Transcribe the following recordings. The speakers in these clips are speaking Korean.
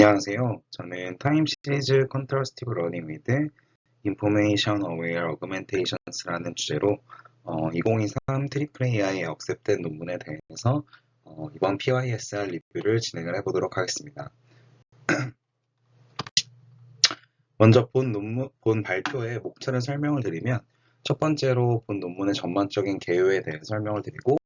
안녕하세요. 저는 타임 시리즈 컨트라스티브 러닝 위드 인포메이션 어웨어 어그멘테이션스라는 주제로 2023 트리플 AI 억셉된 논문에 대해서 이번 PYSR 리뷰를 진행을 해보도록 하겠습니다. 먼저 본 발표의 목차를 설명을 드리면 첫 번째로 본 논문의 전반적인 개요에 대해 설명을 드리고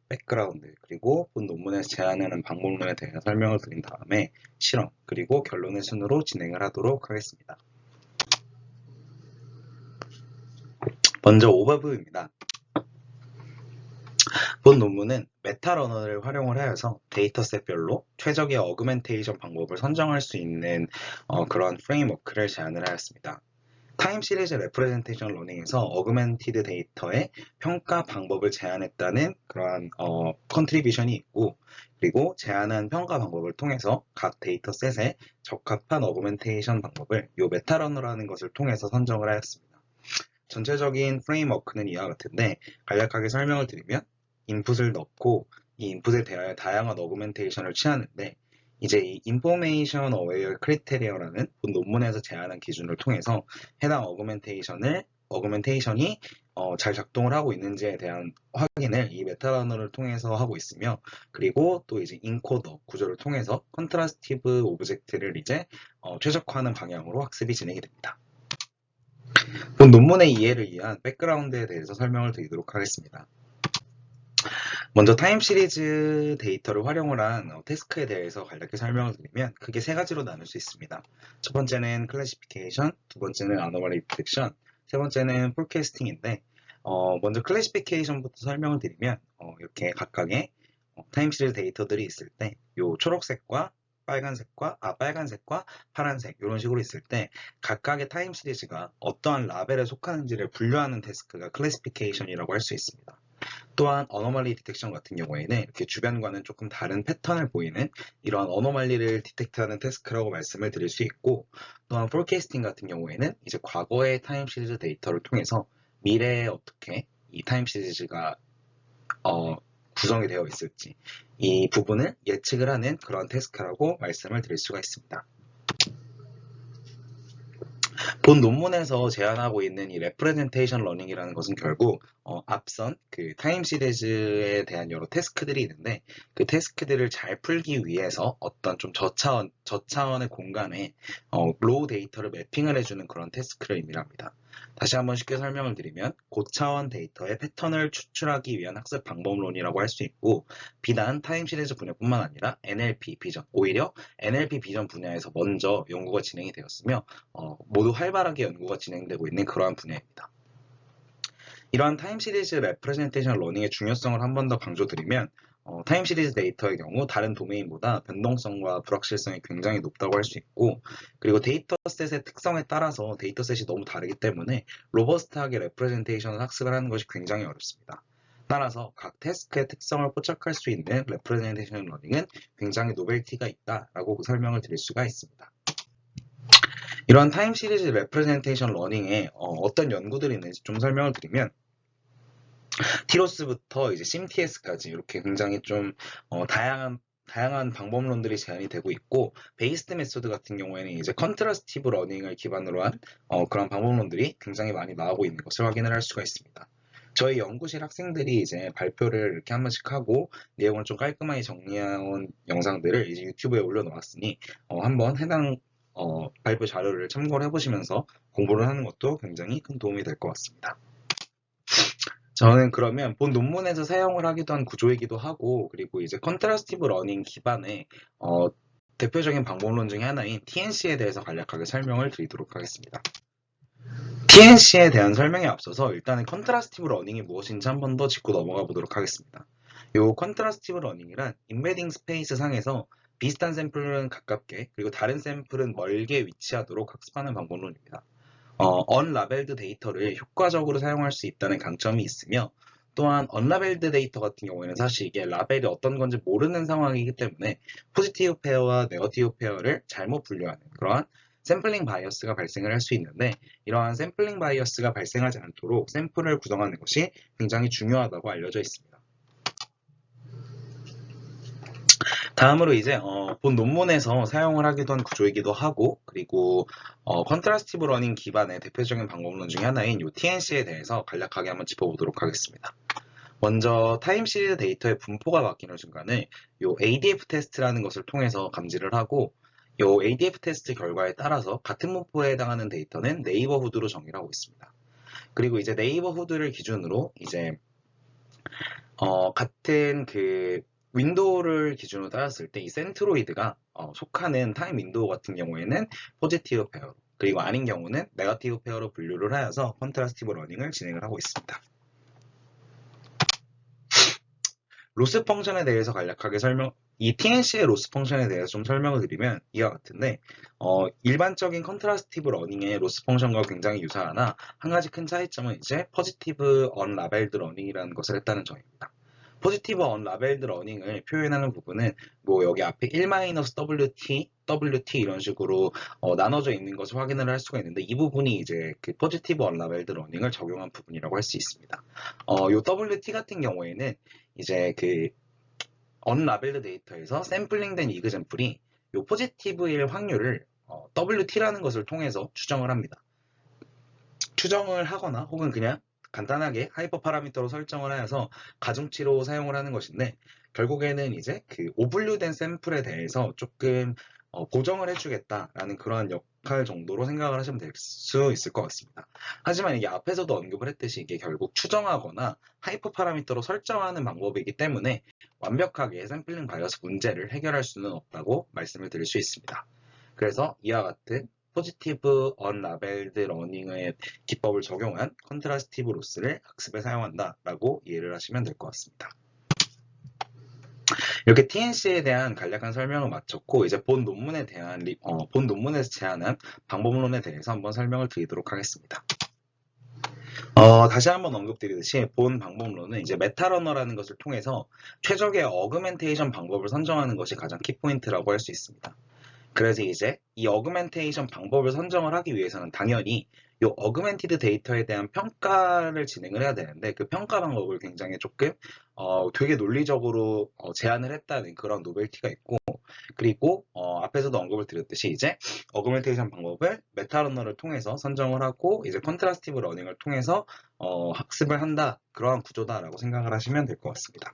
백그라운드, 그리고 본 논문에서 제안하는 방법론에 대해 설명을 드린 다음에 실험, 그리고 결론의 순으로 진행을 하도록 하겠습니다. 먼저 오버뷰입니다. 본 논문은 메타러너를 활용을 하여서 데이터셋별로 최적의 어그멘테이션 방법을 선정할 수 있는 그런 프레임워크를 제안을 하였습니다. 타임 시리즈 레프레젠테이션 러닝에서 어그멘티드 데이터의 평가 방법을 제안했다는 그러한 컨트리뷰션이 있고, 그리고 제안한 평가 방법을 통해서 각 데이터셋에 적합한 어그멘테이션 방법을 이 메타러너라는 것을 통해서 선정을 하였습니다. 전체적인 프레임워크는 이와 같은데 간략하게 설명을 드리면 인풋을 넣고 이 인풋에 대하여 다양한 어그멘테이션을 취하는데, 이제 이 인포메이션 어웨어 크리테리어라는 본 논문에서 제안한 기준을 통해서 해당 어그멘테이션이 잘 작동을 하고 있는지에 대한 확인을 이 메타러너를 통해서 하고 있으며, 그리고 또 이제 인코더 구조를 통해서 컨트라스티브 오브젝트를 이제 최적화하는 방향으로 학습이 진행이 됩니다. 본 논문의 이해를 위한 백그라운드에 대해서 설명을 드리도록 하겠습니다. 먼저 타임 시리즈 데이터를 활용을 한 태스크에 대해서 간략히 설명을 드리면 크게 세 가지로 나눌 수 있습니다. 첫 번째는 클래시피케이션, 두 번째는 아노멀리 디텍션, 세 번째는 폴캐스팅인데 먼저 클래시피케이션부터 설명을 드리면 이렇게 각각의 타임 시리즈 데이터들이 있을 때 요 초록색과 빨간색과 파란색 이런 식으로 있을 때 각각의 타임 시리즈가 어떠한 라벨에 속하는지를 분류하는 태스크가 클래시피케이션이라고 할 수 있습니다. 또한 어노멀리 디텍션 같은 경우에는 이렇게 주변과는 조금 다른 패턴을 보이는 이러한 어노멀리를 디텍트하는 태스크라고 말씀을 드릴 수 있고, 또한 포캐스팅 같은 경우에는 이제 과거의 타임 시리즈 데이터를 통해서 미래에 어떻게 이 타임 시리즈가 구성이 되어 있을지 이 부분을 예측을 하는 그런 태스크라고 말씀을 드릴 수가 있습니다. 본 논문에서 제안하고 있는 이 레프레젠테이션 러닝이라는 것은 결국 앞선 그 타임 시리즈에 대한 여러 태스크들이 있는데 그 태스크들을 잘 풀기 위해서 어떤 좀 저차원의 공간에 로우 데이터를 매핑을 해주는 그런 태스크를 의미합니다. 다시 한번 쉽게 설명을 드리면 고차원 데이터의 패턴을 추출하기 위한 학습 방법론이라고 할 수 있고, 비단 타임 시리즈 분야뿐만 아니라 NLP 비전, 오히려 NLP 비전 분야에서 먼저 연구가 진행이 되었으며 모두 활발하게 연구가 진행되고 있는 그러한 분야입니다. 이러한 타임 시리즈 레프레젠테이션 러닝의 중요성을 한 번 더 강조드리면 타임 시리즈 데이터의 경우 다른 도메인보다 변동성과 불확실성이 굉장히 높다고 할 수 있고, 그리고 데이터셋의 특성에 따라서 데이터셋이 너무 다르기 때문에 로버스트하게 레프레젠테이션을 학습을 하는 것이 굉장히 어렵습니다. 따라서 각 태스크의 특성을 포착할 수 있는 레프레젠테이션 러닝은 굉장히 노벨티가 있다라고 설명을 드릴 수가 있습니다. 이러한 타임 시리즈 레프레젠테이션 러닝에 어떤 연구들이 있는지 좀 설명을 드리면, 티로스부터 이제 심TS까지 이렇게 굉장히 좀 다양한 방법론들이 제안이 되고 있고, 베이스드 메소드 같은 경우에는 이제 컨트라스티브 러닝을 기반으로 한 그런 방법론들이 굉장히 많이 나오고 있는 것을 확인을 할 수가 있습니다. 저희 연구실 학생들이 이제 발표를 이렇게 한 번씩 하고 내용을 좀 깔끔하게 정리해온 영상들을 이제 유튜브에 올려놓았으니 한번 해당 발표 자료를 참고를 해보시면서 공부를 하는 것도 굉장히 큰 도움이 될 것 같습니다. 저는 그러면 본 논문에서 사용을 하기도 한 구조이기도 하고, 그리고 이제 컨트라스티브 러닝 기반의 대표적인 방법론 중에 하나인 TNC에 대해서 간략하게 설명을 드리도록 하겠습니다. TNC에 대한 설명에 앞서서 일단은 컨트라스티브 러닝이 무엇인지 한 번 더 짚고 넘어가 보도록 하겠습니다. 이 컨트라스티브 러닝이란 임베딩 스페이스 상에서 비슷한 샘플은 가깝게 그리고 다른 샘플은 멀게 위치하도록 학습하는 방법론입니다. 언라벨드 데이터를 효과적으로 사용할 수 있다는 강점이 있으며, 또한 언라벨드 데이터 같은 경우에는 사실 이게 라벨이 어떤 건지 모르는 상황이기 때문에 포지티브 페어와 네거티브 페어를 잘못 분류하는 그러한 샘플링 바이어스가 발생을 할 수 있는데, 이러한 샘플링 바이어스가 발생하지 않도록 샘플을 구성하는 것이 굉장히 중요하다고 알려져 있습니다. 다음으로 이제 본 논문에서 사용을 하기도 한 구조이기도 하고, 그리고 컨트라스티브 러닝 기반의 대표적인 방법론 중에 하나인 요 TNC에 대해서 간략하게 한번 짚어보도록 하겠습니다. 먼저 타임 시리즈 데이터의 분포가 바뀌는 순간을 요 ADF 테스트라는 것을 통해서 감지를 하고, 요 ADF 테스트 결과에 따라서 같은 분포에 해당하는 데이터는 네이버후드로 정의를 하고 있습니다. 그리고 이제 네이버후드를 기준으로 이제 같은 그 윈도우를 기준으로 따졌을 때 이 센트로이드가 속하는 타임 윈도우 같은 경우에는 포지티브 페어로, 그리고 아닌 경우는 네거티브 페어로 분류를 하여서 컨트라스티브 러닝을 진행을 하고 있습니다. 로스 펑션에 대해서 간략하게 이 TNC의 로스 펑션에 대해서 좀 설명을 드리면 이와 같은데, 일반적인 컨트라스티브 러닝의 로스 펑션과 굉장히 유사하나 한 가지 큰 차이점은 이제 포지티브 언라벨드 러닝이라는 것을 했다는 점입니다. 포지티브 언라벨드 러닝을 표현하는 부분은 뭐 여기 앞에 1-WT, WT 이런 식으로 나눠져 있는 것을 확인을 할 수가 있는데, 이 부분이 이제 그 포지티브 언라벨드 러닝을 적용한 부분이라고 할 수 있습니다. 요 WT 같은 경우에는 이제 그 언라벨드 데이터에서 샘플링된 이그젠플이 요 포지티브일 확률을 WT라는 것을 통해서 추정을 합니다. 추정을 하거나 혹은 그냥 간단하게 하이퍼 파라미터로 설정을 하여서 가중치로 사용을 하는 것인데, 결국에는 이제 그 오분류된 샘플에 대해서 조금 고정을 해주겠다라는 그러한 역할 정도로 생각을 하시면 될 수 있을 것 같습니다. 하지만 이게 앞에서도 언급을 했듯이 이게 결국 추정하거나 하이퍼 파라미터로 설정하는 방법이기 때문에 완벽하게 샘플링 바이어스 문제를 해결할 수는 없다고 말씀을 드릴 수 있습니다. 그래서 이와 같은 포지티브 언라벨드 러닝의 기법을 적용한 컨트라스티브 로스를 학습에 사용한다라고 이해를 하시면 될 것 같습니다. 이렇게 TNC에 대한 간략한 설명을 마쳤고, 이제 본 논문에 대한 본 논문에서 제안한 방법론에 대해서 한번 설명을 드리도록 하겠습니다. 다시 한번 언급드리듯이 본 방법론은 이제 메타러너라는 것을 통해서 최적의 어그멘테이션 방법을 선정하는 것이 가장 키포인트라고 할 수 있습니다. 그래서 이제 이 어그멘테이션 방법을 선정을 하기 위해서는 당연히 이 어그멘티드 데이터에 대한 평가를 진행을 해야 되는데, 그 평가 방법을 굉장히 조금 되게 논리적으로 제안을 했다는 그런 노벨티가 있고, 그리고 앞에서도 언급을 드렸듯이 이제 어그멘테이션 방법을 메타러너를 통해서 선정을 하고 이제 컨트라스티브 러닝을 통해서 학습을 한다, 그러한 구조다라고 생각을 하시면 될 것 같습니다.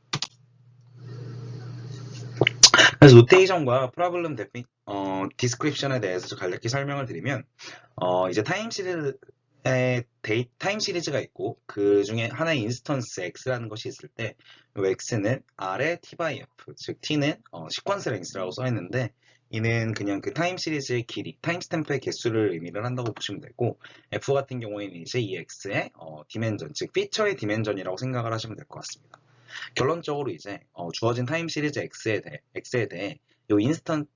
그래서 노테이션과 프로블럼 디스크립션에 대해서 간략히 설명을 드리면, 이제 타임 시리즈가 있고 그 중에 하나의 인스턴스 x라는 것이 있을 때, 이 x는 r의 t by f, 즉 t는 시퀀스 랭스라고 써 있는데, 이는 그냥 그 타임 시리즈의 길이, 타임 스탬프의 개수를 의미를 한다고 보시면 되고, f 같은 경우에는 이제 이 x의 디멘전, 즉 피처의 디멘전이라고 생각을 하시면 될 것 같습니다. 결론적으로 이제 주어진 타임 시리즈 x에 대해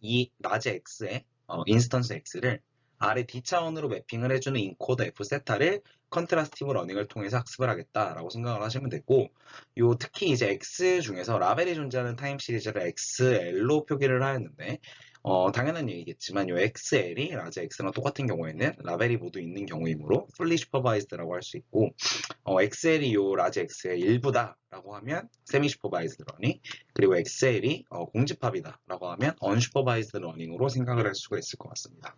이 라지 x의 인스턴스 x를 R의 D 차원으로 매핑을 해주는 인코더 F 세타를 컨트라스티브 러닝을 통해서 학습을 하겠다라고 생각을 하시면 되고, 특히 이제 X 중에서 라벨이 존재하는 타임 시리즈를 XL로 표기를 하였는데, 당연한 얘기겠지만 요 XL이 라지 X랑 똑같은 경우에는 라벨이 모두 있는 경우이므로 fully supervised라고 할 수 있고, XL이 요 라지 X의 일부다라고 하면 세미 슈퍼바이즈드 러닝, 그리고 XL이 공집합이다라고 하면 언슈퍼바이즈드 러닝으로 생각을 할 수가 있을 것 같습니다.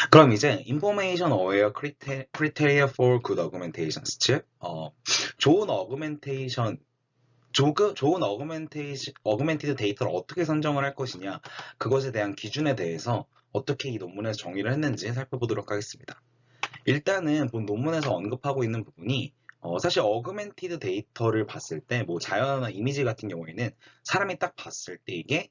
그럼 이제 Information Aware Criteria for Good Augmentations, 즉 좋은 어그멘티드 데이터를 어떻게 선정을 할 것이냐, 그것에 대한 기준에 대해서 어떻게 이 논문에서 정의를 했는지 살펴보도록 하겠습니다. 일단은 본 논문에서 언급하고 있는 부분이 사실 어그멘티드 데이터를 봤을 때 뭐 자연어나 이미지 같은 경우에는 사람이 딱 봤을 때 이게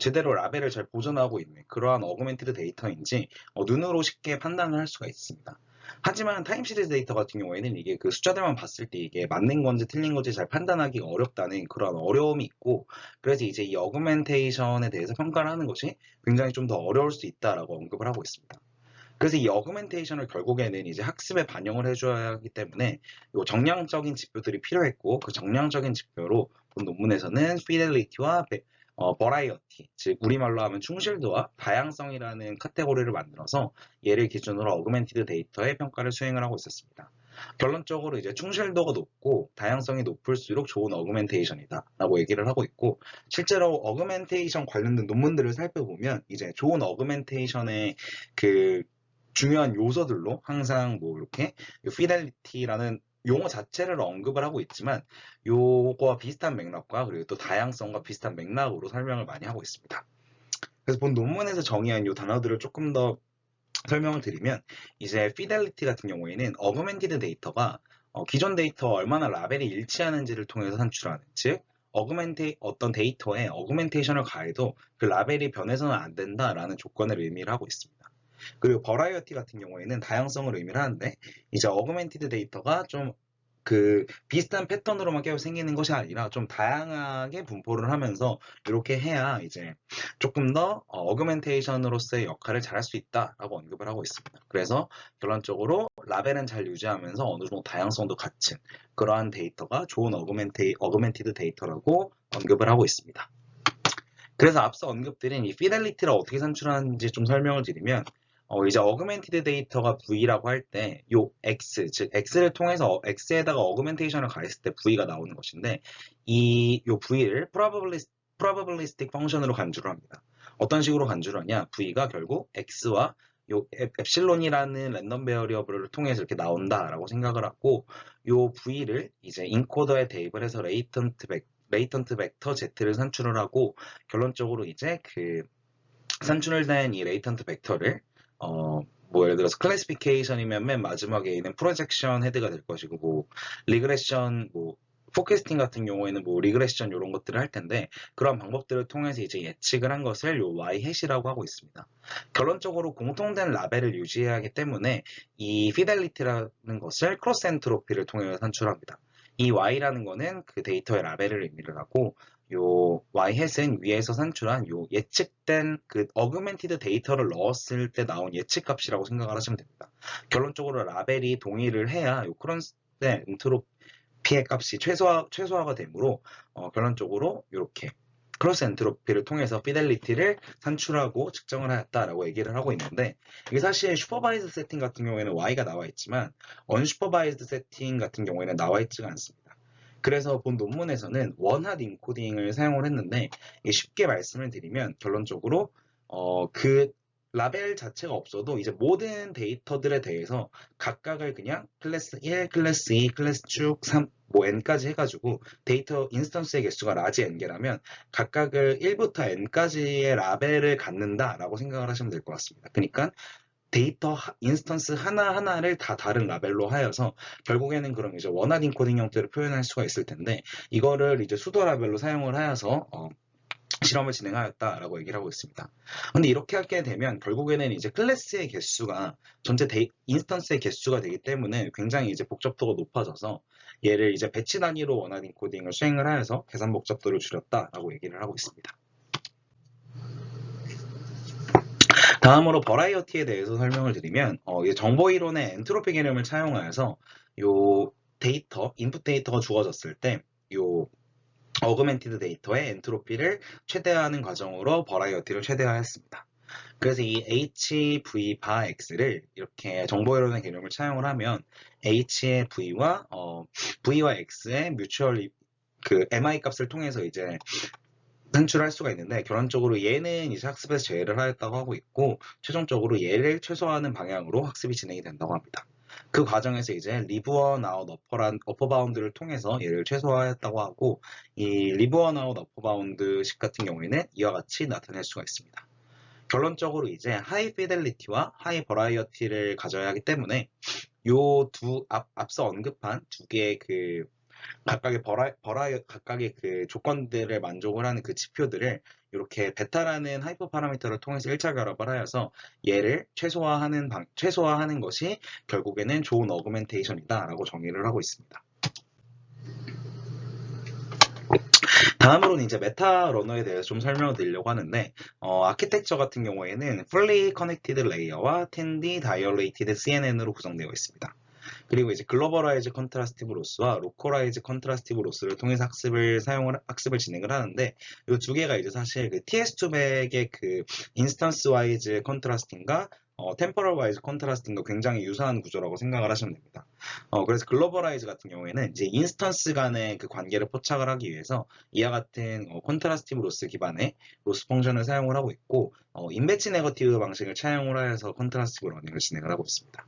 제대로 라벨을 잘 보존하고 있는 그러한 어그멘티드 데이터인지 눈으로 쉽게 판단을 할 수가 있습니다. 하지만 타임 시리즈 데이터 같은 경우에는 이게 그 숫자들만 봤을 때 이게 맞는 건지 틀린 건지 잘 판단하기가 어렵다는 그런 어려움이 있고, 그래서 이제 이 어그멘테이션에 대해서 평가를 하는 것이 굉장히 좀 더 어려울 수 있다라고 언급을 하고 있습니다. 그래서 이 어그멘테이션을 결국에는 이제 학습에 반영을 해줘야 하기 때문에 요 정량적인 지표들이 필요했고, 그 정량적인 지표로 본 논문에서는 fidelity,와 variety, 즉 우리말로 하면 충실도와 다양성이라는 카테고리를 만들어서 얘를 기준으로 어그멘티드 데이터의 평가를 수행을 하고 있었습니다. 결론적으로 이제 충실도가 높고 다양성이 높을수록 좋은 어그멘테이션이다 라고 얘기를 하고 있고, 실제로 어그멘테이션 관련된 논문들을 살펴보면 이제 좋은 어그멘테이션의 그 중요한 요소들로 항상 뭐 이렇게 피델리티라는 용어 자체를 언급을 하고 있지만, 요거와 비슷한 맥락과 그리고 또 다양성과 비슷한 맥락으로 설명을 많이 하고 있습니다. 그래서 본 논문에서 정의한 요 단어들을 조금 더 설명을 드리면, 이제 fidelity 같은 경우에는 augmented 데이터가 기존 데이터와 얼마나 라벨이 일치하는지를 통해서 산출하는, 즉 어떤 데이터에 어그멘테이션을 가해도 그 라벨이 변해서는 안 된다라는 조건을 의미를 하고 있습니다. 그리고 버라이어티 같은 경우에는 다양성을 의미를 하는데, 이제 어그멘티드 데이터가 좀 비슷한 패턴으로만 계속 생기는 것이 아니라 좀 다양하게 분포를 하면서 이렇게 해야 이제 조금 더 어그멘테이션으로서의 역할을 잘할 수 있다라고 언급을 하고 있습니다. 그래서 결론적으로 라벨은 잘 유지하면서 어느 정도 다양성도 갖춘 그러한 데이터가 좋은 어그멘티드 데이터라고 언급을 하고 있습니다. 그래서 앞서 언급드린 이 피델리티를 어떻게 산출하는지 좀 설명을 드리면, 이제 어그멘티드 데이터가 V라고 할 때 요 X, 즉 X를 통해서 X에다가 어그멘테이션을 가했을 때 V가 나오는 것인데, 요 V를 probabilistic 펑션으로 간주를 합니다. 어떤 식으로 간주를 하냐? V가 결국 X와 요 엡실론이라는 랜덤 베어리어블을 통해서 이렇게 나온다라고 생각을 하고, 요 V를 이제 인코더에 대입을 해서 레이턴트 벡터 Z를 산출을 하고, 결론적으로 이제 산출된 이 레이턴트 벡터를 뭐 예를 들어서 클래시피케이션이면 맨 마지막에 있는 프로젝션 헤드가 될 것이고, 뭐 리그레션, 뭐 포캐스팅 같은 경우에는 뭐 리그레션 이런 것들을 할 텐데, 그런 방법들을 통해서 이제 예측을 한 것을 요 y 해시라고 하고 있습니다. 결론적으로 공통된 라벨을 유지해야 하기 때문에 이 피델리티라는 것을 크로스 엔트로피를 통해서 산출합니다. 이 y라는 거는 그 데이터의 라벨을 의미를 하고, 요 y햇은 위에서 산출한 요 예측된 그 어그멘티드 데이터를 넣었을 때 나온 예측값이라고 생각을 하시면 됩니다. 결론적으로 라벨이 동일을 해야 요 크로스 엔트로피의 값이 최소화가 되므로 결론적으로 이렇게 크로스 엔트로피를 통해서 피델리티를 산출하고 측정을 하였다라고 얘기를 하고 있는데, 이게 사실 슈퍼바이즈 세팅 같은 경우에는 y가 나와 있지만 언슈퍼바이즈드 세팅 같은 경우에는 나와 있지가 않습니다. 그래서 본 논문에서는 원핫 인코딩을 사용을 했는데, 쉽게 말씀을 드리면 결론적으로 그 라벨 자체가 없어도 이제 모든 데이터들에 대해서 각각을 그냥 클래스 1, 클래스 2, 클래스 쭉 3, 뭐 n까지 해가지고 데이터 인스턴스의 개수가 라지 n개라면 각각을 1부터 n까지의 라벨을 갖는다라고 생각을 하시면 될 것 같습니다. 그러니까 데이터 인스턴스 하나하나를 다 다른 라벨로 하여서 결국에는 그럼 이제 원활 인코딩 형태로 표현할 수가 있을 텐데, 이거를 이제 수도 라벨로 사용을 하여서 실험을 진행하였다라고 얘기를 하고 있습니다. 근데 이렇게 하게 되면 결국에는 이제 클래스의 개수가 전체 인스턴스의 개수가 되기 때문에 굉장히 이제 복잡도가 높아져서 얘를 이제 배치 단위로 원활 인코딩을 수행을 하여서 계산 복잡도를 줄였다라고 얘기를 하고 있습니다. 다음으로 버라이어티에 대해서 설명을 드리면, 정보 이론의 엔트로피 개념을 차용하여서 요 데이터, 인풋 데이터가 주어졌을 때 요 어그멘티드 데이터의 엔트로피를 최대화하는 과정으로 버라이어티를 최대화했습니다. 그래서 이 HV 바 X를 이렇게 정보 이론의 개념을 차용을 하면 H의 V와 X의 뮤추얼 MI 값을 통해서 이제 산출할 수가 있는데, 결론적으로 얘는 이제 학습에서 제외를 하였다고 하고 있고, 최종적으로 얘를 최소화하는 방향으로 학습이 진행이 된다고 합니다. 그 과정에서 이제 리브원 아웃 어퍼 바운드를 통해서 얘를 최소화했다고 하고, 이 리브원 아웃 어퍼 바운드 식 같은 경우에는 이와 같이 나타낼 수가 있습니다. 결론적으로 이제 하이 피델리티와 하이 버라이어티를 가져야 하기 때문에 요 앞서 언급한 두 개의 각각의 그 조건들을 만족을 하는 그 지표들을 이렇게 베타라는 하이퍼 파라미터를 통해서 1차 결합을 하여서 얘를 최소화하는 것이 결국에는 좋은 어그멘테이션이다라고 정의를 하고 있습니다. 다음으로는 이제 메타 러너에 대해서 좀 설명을 드리려고 하는데, 아키텍처 같은 경우에는 Fully Connected Layer와 10D Dilated CNN으로 구성되어 있습니다. 그리고 이제 글로벌라이즈 컨트라스티브 로스와 로컬라이즈 컨트라스티브 로스를 통해서 학습을 진행을 하는데, 이 두 개가 이제 사실 그 TS200의 그 인스턴스 와이즈 컨트라스팅과 템포럴 와이즈 컨트라스팅도 굉장히 유사한 구조라고 생각을 하시면 됩니다. 그래서 글로벌라이즈 같은 경우에는 이제 인스턴스 간의 그 관계를 포착을 하기 위해서 이와 같은 컨트라스티브 로스 기반의 로스 펑션을 사용을 하고 있고, 인배치 네거티브 방식을 차용을 해서 컨트라스티브 러닝을 진행을 하고 있습니다.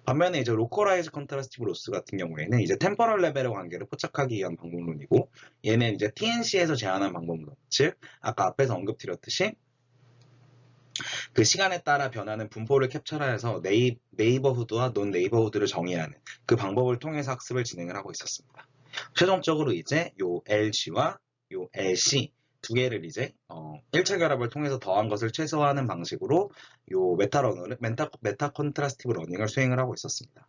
반면에 이제 로컬라이즈 컨트라스티브 로스 같은 경우에는 이제 템포럴 레벨의 관계를 포착하기 위한 방법론이고, 얘는 이제 TNC에서 제안한 방법론, 즉 아까 앞에서 언급드렸듯이 그 시간에 따라 변하는 분포를 캡처해서 네이버후드와 논 네이버후드를 정의하는 그 방법을 통해서 학습을 진행을 하고 있었습니다. 최종적으로 이제 요 LG와 요 LC 두 개를 이제 1차 결합을 통해서 더한 것을 최소화하는 방식으로 요 메타 컨트라스티브 러닝을 수행을 하고 있었습니다.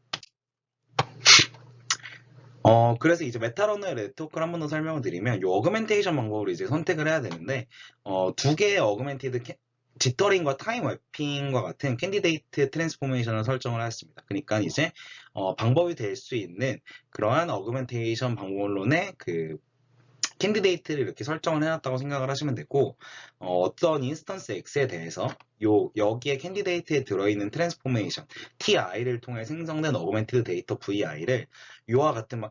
그래서 이제 메타러너의 네트워크를 한 번 더 설명을 드리면, 이 어그멘테이션 방법을 이제 선택을 해야 되는데, 두 개의 어그멘티드 지터링과 타임 웹핑과 같은 캔디데이트 트랜스포메이션을 설정을 하였습니다. 그러니까 이제 방법이 될 수 있는 그러한 어그멘테이션 방법론의 그 캔디데이트를 이렇게 설정을 해놨다고 생각을 하시면 되고, 어떤 인스턴스 X에 대해서 여기에 캔디데이트에 들어있는 트랜스포메이션 TI를 통해 생성된 어그멘티드 데이터 VI를 이와 같은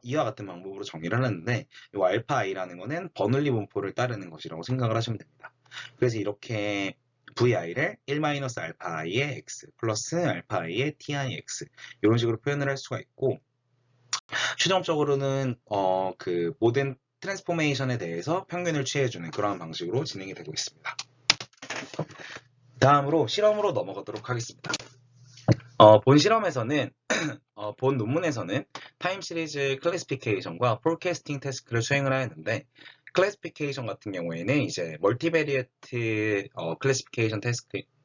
방법으로 정의를 하는데, 이 알파 i라는 거는 버널리 분포를 따르는 것이라고 생각을 하시면 됩니다. 그래서 이렇게 VI를 1-알파 i의 X 플러스 알파 i의 TIX 이런 식으로 표현을 할 수가 있고, 최종적으로는 그 모든 트랜스포메이션에 대해서 평균을 취해주는 그러한 방식으로 진행이 되고 있습니다. 다음으로 실험으로 넘어가도록 하겠습니다. 본 실험에서는 본 논문에서는 타임 시리즈 클래시피케이션과 포캐스팅 태스크를 수행을 하였는데, 클래시피케이션 같은 경우에는 이제 멀티베리에이트 클래시피케이션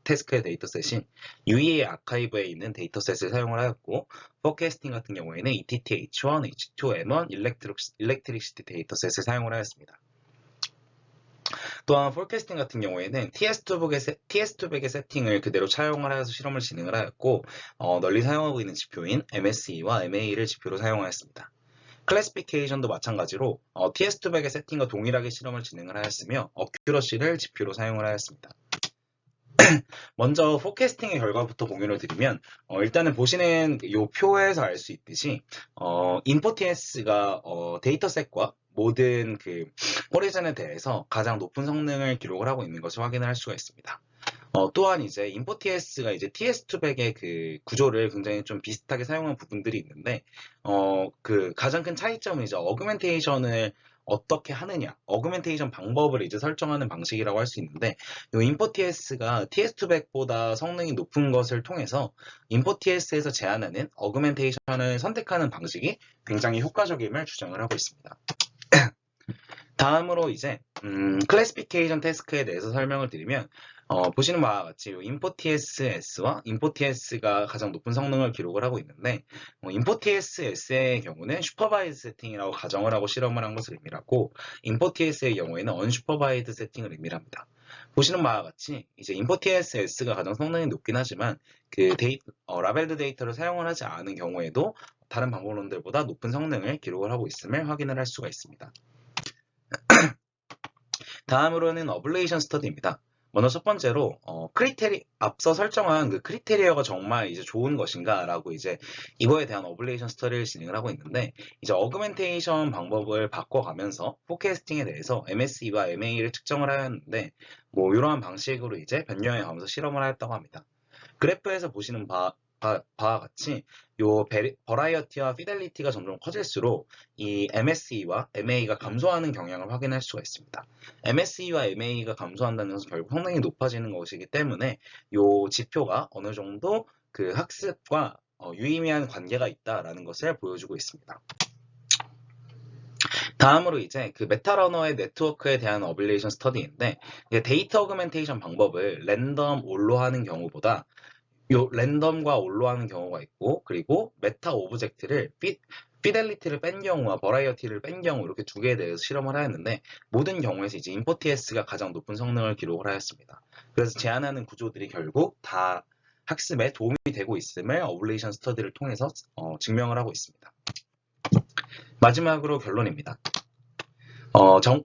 태스크의 데이터셋인 UEA 아카이브에 있는 데이터셋을 사용을 하였고, 포캐스팅 같은 경우에는 ETT-H1, H2, M1, 일렉트리시티 데이터셋을 사용을 하였습니다. 또한 포캐스팅 같은 경우에는 TS2백의 세팅을 그대로 차용을 해서 실험을 진행을 하였고, 널리 사용하고 있는 지표인 MSE와 MA를 지표로 사용하였습니다. 클래시피케이션도 마찬가지로 TS2백의 세팅과 동일하게 실험을 진행을 하였으며, 어큐러시를 지표로 사용을 하였습니다. 먼저 포캐스팅의 결과부터 공유를 드리면, 일단은 보시는 이 표에서 알 수 있듯이 인포TS가 데이터셋과 모든 그 호리즌에 대해서 가장 높은 성능을 기록을 하고 있는 것을 확인을 할 수가 있습니다. 또한 이제 인포TS가 이제 TS2백의 그 구조를 굉장히 좀 비슷하게 사용한 부분들이 있는데, 그 가장 큰 차이점은 이제 어그멘테이션을 어떻게 하느냐, 어그멘테이션 방법을 이제 설정하는 방식이라고 할 수 있는데, 이 인포TS가 TS2백보다 성능이 높은 것을 통해서 인포TS에서 제안하는 어그멘테이션을 선택하는 방식이 굉장히 효과적임을 주장을 하고 있습니다. 다음으로 이제 클래시피케이션 태스크에 대해서 설명을 드리면, 보시는 바와 같이 인포TS-S와 인포TS가 가장 높은 성능을 기록을 하고 있는데, 인포TS-S의 경우는 슈퍼바이즈 세팅이라고 가정을 하고 실험을 한 것을 의미하고, 인포TS의 경우에는 언슈퍼바이즈 세팅을 의미합니다. 보시는 바와 같이 이제 인포TS-S가 가장 성능이 높긴 하지만 그 라벨드 데이터를 사용을 하지 않은 경우에도 다른 방법론들보다 높은 성능을 기록을 하고 있음을 확인을 할 수가 있습니다. 다음으로는 어블레이션 스터디입니다. 먼저 첫 번째로 앞서 설정한 그 크리테리어가 정말 이제 좋은 것인가라고 이제 이거에 대한 어블레이션 스터디를 진행을 하고 있는데, 이제 어그멘테이션 방법을 바꿔가면서 포캐스팅에 대해서 MSE와 MA를 측정을 하였는데, 뭐 이러한 방식으로 이제 변경해 가면서 실험을 하였다고 합니다. 그래프에서 보시는 바와 같이 요 버라이어티와 피델리티가 점점 커질수록 이 MSE와 MA가 감소하는 경향을 확인할 수가 있습니다. MSE와 MA가 감소한다는 것은 결국 성능이 높아지는 것이기 때문에 요 지표가 어느 정도 그 학습과 유의미한 관계가 있다라는 것을 보여주고 있습니다. 다음으로 이제 그 메타러너의 네트워크에 대한 어빌레이션 스터디인데, 데이터 어그멘테이션 방법을 랜덤 올로 하는 경우보다 요 랜덤과 올로 하는 경우가 있고, 그리고 메타 오브젝트를 피델리티를 뺀 경우와 버라이어티를 뺀 경우 이렇게 두 개에 대해서 실험을 하였는데, 모든 경우에서 이제 인포TS가 가장 높은 성능을 기록을 하였습니다. 그래서 제안하는 구조들이 결국 다 학습에 도움이 되고 있음을 어블레이션 스터디를 통해서 증명을 하고 있습니다. 마지막으로 결론입니다.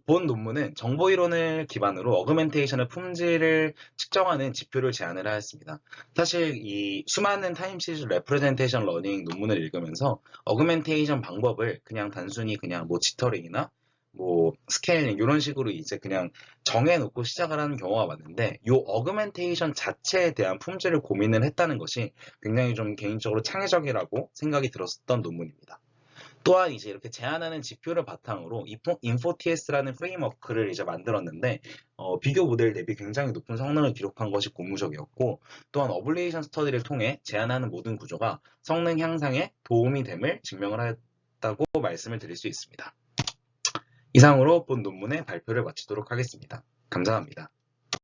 본 논문은 정보 이론을 기반으로 어그멘테이션의 품질을 측정하는 지표를 제안을 하였습니다. 사실 이 수많은 타임시리즈 레프레젠테이션 러닝 논문을 읽으면서 어그멘테이션 방법을 그냥 단순히 그냥 뭐 지터링이나 뭐 스케일링 이런 식으로 이제 그냥 정해놓고 시작을 하는 경우가 많은데 이 어그멘테이션 자체에 대한 품질을 고민을 했다는 것이 굉장히 좀 개인적으로 창의적이라고 생각이 들었던 논문입니다. 또한 이제 이렇게 제안하는 지표를 바탕으로 인포TS라는 프레임워크를 이제 만들었는데 비교 모델 대비 굉장히 높은 성능을 기록한 것이 고무적이었고 또한 어블레이션 스터디를 통해 제안하는 모든 구조가 성능 향상에 도움이 됨을 증명을 하였다고 말씀을 드릴 수 있습니다. 이상으로 본 논문의 발표를 마치도록 하겠습니다. 감사합니다.